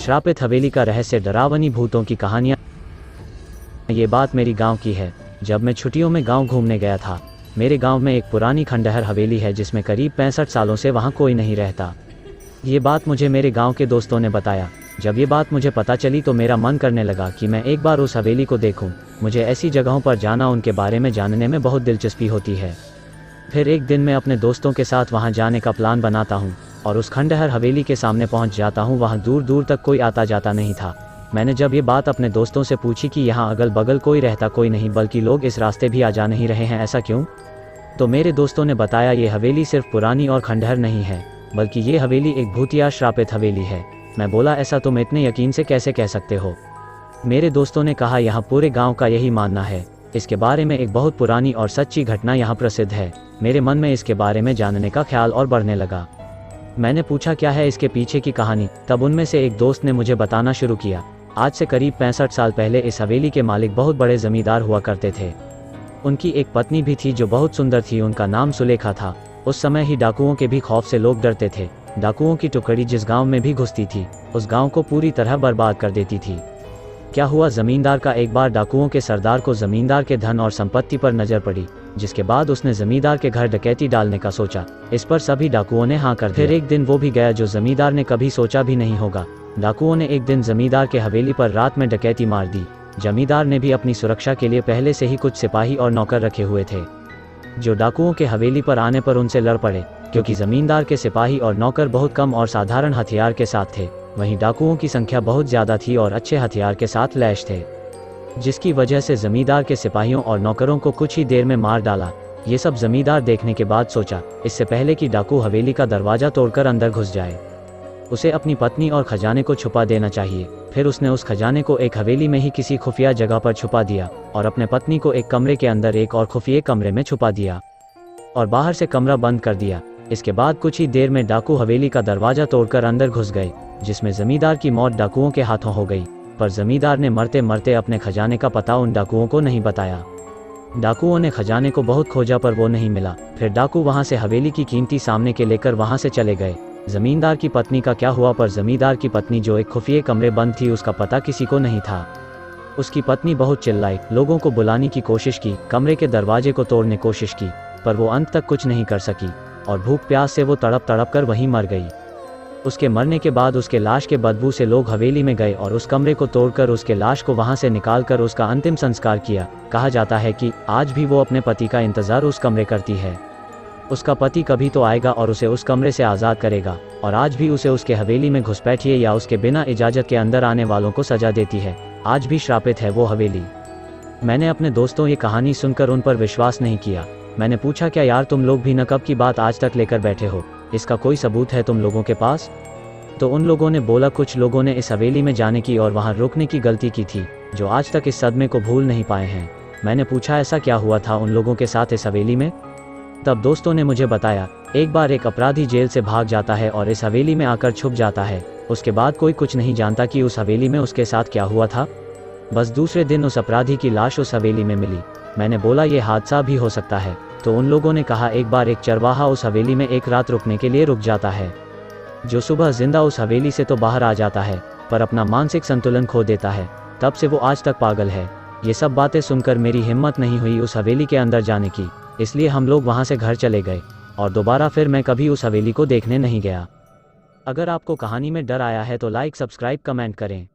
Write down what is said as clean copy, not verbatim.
श्रापित हवेली का रहस्य, डरावनी भूतों की कहानियाँ। ये बात मेरी गांव की है। जब मैं छुट्टियों में गांव घूमने गया था, मेरे गांव में एक पुरानी खंडहर हवेली है जिसमें करीब 65 सालों से वहां कोई नहीं रहता। ये बात मुझे मेरे गांव के दोस्तों ने बताया। जब ये बात मुझे पता चली तो मेरा मन करने लगा कि मैं एक बार उस हवेली को देखूं। मुझे ऐसी जगहों पर जाना, उनके बारे में जानने में बहुत दिलचस्पी होती है। फिर एक दिन मैं अपने दोस्तों के साथ वहां जाने का प्लान बनाता हूं और उस खंडहर हवेली के सामने पहुंच जाता हूं। वहां दूर दूर तक कोई आता जाता नहीं था। मैंने जब ये बात अपने दोस्तों से पूछी कि यहाँ अगल बगल कोई रहता कोई नहीं, बल्कि लोग इस रास्ते भी आ जा नहीं रहे हैं, ऐसा क्यों? तो मेरे दोस्तों ने बताया, ये हवेली सिर्फ पुरानी और खंडहर नहीं है, बल्कि ये हवेली एक भूतिया श्रापित हवेली है। मैं बोला, ऐसा तुम इतने यकीन से कैसे कह सकते हो? मेरे दोस्तों ने कहा, यहाँ पूरे गांव का यही मानना है। इसके बारे में एक बहुत पुरानी और सच्ची घटना यहाँ प्रसिद्ध है। मेरे मन में इसके बारे में जानने का ख्याल और बढ़ने लगा। मैंने पूछा, क्या है इसके पीछे की कहानी? तब उनमें से एक दोस्त ने मुझे बताना शुरू किया। आज से करीब 65 साल पहले इस हवेली के मालिक बहुत बड़े जमींदार हुआ करते थे। उनकी एक पत्नी भी थी जो बहुत सुंदर थी। उनका नाम सुलेखा था। उस समय ही डाकुओं के भी खौफ से लोग डरते थे। डाकुओं की टुकड़ी जिस गांव में भी घुसती थी, उस गांव को पूरी तरह बर्बाद कर देती थी। क्या हुआ, जमींदार का एक बार डाकुओं के सरदार को जमींदार के धन और संपत्ति पर नजर पड़ी, जिसके बाद उसने जमींदार के घर डकैती डालने का सोचा। इस पर सभी डाकुओं ने हाँ कर दिया। फिर एक दिन वो भी गया जो जमींदार ने कभी सोचा भी नहीं होगा। डाकुओं ने एक दिन जमींदार के हवेली पर रात में डकैती मार दी। जमींदार ने भी अपनी सुरक्षा के लिए पहले से ही कुछ सिपाही और नौकर रखे हुए थे, जो डाकुओं के हवेली पर आने पर उनसे लड़ पड़े। क्योंकि जमींदार के सिपाही और नौकर बहुत कम और साधारण हथियार के साथ थे, वहीं डाकुओं की संख्या बहुत ज़्यादा थी और अच्छे हथियार के साथ लैस थे, जिसकी वजह से जमींदार के सिपाहियों और नौकरों को कुछ ही देर में मार डाला। ये सब जमींदार देखने के बाद सोचा, इससे पहले कि डाकू हवेली का दरवाज़ा तोड़कर अंदर घुस जाए, उसे अपनी पत्नी और खजाने को छुपा देना चाहिए। फिर उसने उस खजाने को एक हवेली में ही किसी खुफिया जगह पर छुपा दिया और अपने पत्नी को एक कमरे के अंदर एक और खुफिया कमरे में छुपा दिया और बाहर से कमरा बंद कर दिया। इसके बाद कुछ ही देर में डाकू हवेली का दरवाज़ा तोड़कर अंदर घुस गए, जिसमें जमींदार की मौत डाकुओं के हाथों हो गई। पर जमींदार ने मरते मरते अपने खजाने का पता उन डाकुओं को नहीं बताया। डाकुओं ने खजाने को बहुत खोजा पर वो नहीं मिला। फिर डाकू वहां से हवेली की कीमती सामने के लेकर वहां से चले गए। जमींदार की पत्नी का क्या हुआ? पर जमींदार की पत्नी जो एक खुफिया कमरे बंद थी, उसका पता किसी को नहीं था। उसकी पत्नी बहुत चिल्लाई, लोगों को बुलाने की कोशिश की, कमरे के दरवाजे को तोड़ने की कोशिश की, पर वो अंत तक कुछ नहीं कर सकी और भूख प्यास से वो तड़प तड़प कर वहीं मर गई। उसके मरने के बाद उसके लाश के बदबू से लोग हवेली में गए और उस कमरे को तोड़कर उसके लाश को वहां से निकालकर उसका अंतिम संस्कार किया। कहा जाता है कि आज भी वो अपने पति का इंतजार उस कमरे करती है। उसका पति कभी तो आएगा और उसे उस कमरे से आज़ाद करेगा, और आज भी उसे उसके हवेली में घुसपैठिए या उसके बिना इजाज़त के अंदर आने वालों को सजा देती है। आज भी श्रापित है वो हवेली। मैंने अपने दोस्तों ये कहानी सुनकर उन पर विश्वास नहीं किया। मैंने पूछा, क्या यार तुम लोग भी न कब की बात आज तक लेकर बैठे हो? इसका कोई सबूत है तुम लोगों के पास? तो उन लोगों ने बोला, कुछ लोगों ने इस हवेली में जाने की और वहां रुकने की गलती की थी, जो आज तक इस सदमे को भूल नहीं पाए हैं। मैंने पूछा, ऐसा क्या हुआ था उन लोगों के साथ इस हवेली में? तब दोस्तों ने मुझे बताया, एक बार एक अपराधी जेल से भाग जाता है और इस हवेली में आकर छुप जाता है। उसके बाद कोई कुछ नहीं जानता कि उस हवेली में उसके साथ क्या हुआ था। बस दूसरे दिन उस अपराधी की लाश उस हवेली में मिली। मैंने बोला, ये हादसा भी हो सकता है। तो उन लोगों ने कहा, एक बार एक चरवाहा उस हवेली में एक रात रुकने के लिए रुक जाता है, जो सुबह जिंदा उस हवेली से तो बाहर आ जाता है, पर अपना मानसिक संतुलन खो देता है। तब से वो आज तक पागल है। ये सब बातें सुनकर मेरी हिम्मत नहीं हुई उस हवेली के अंदर जाने की, इसलिए हम लोग वहां से घर चले गए और दोबारा फिर मैं कभी उस हवेली को देखने नहीं गया। अगर आपको कहानी में डर आया है तो लाइक, सब्सक्राइब, कमेंट करें।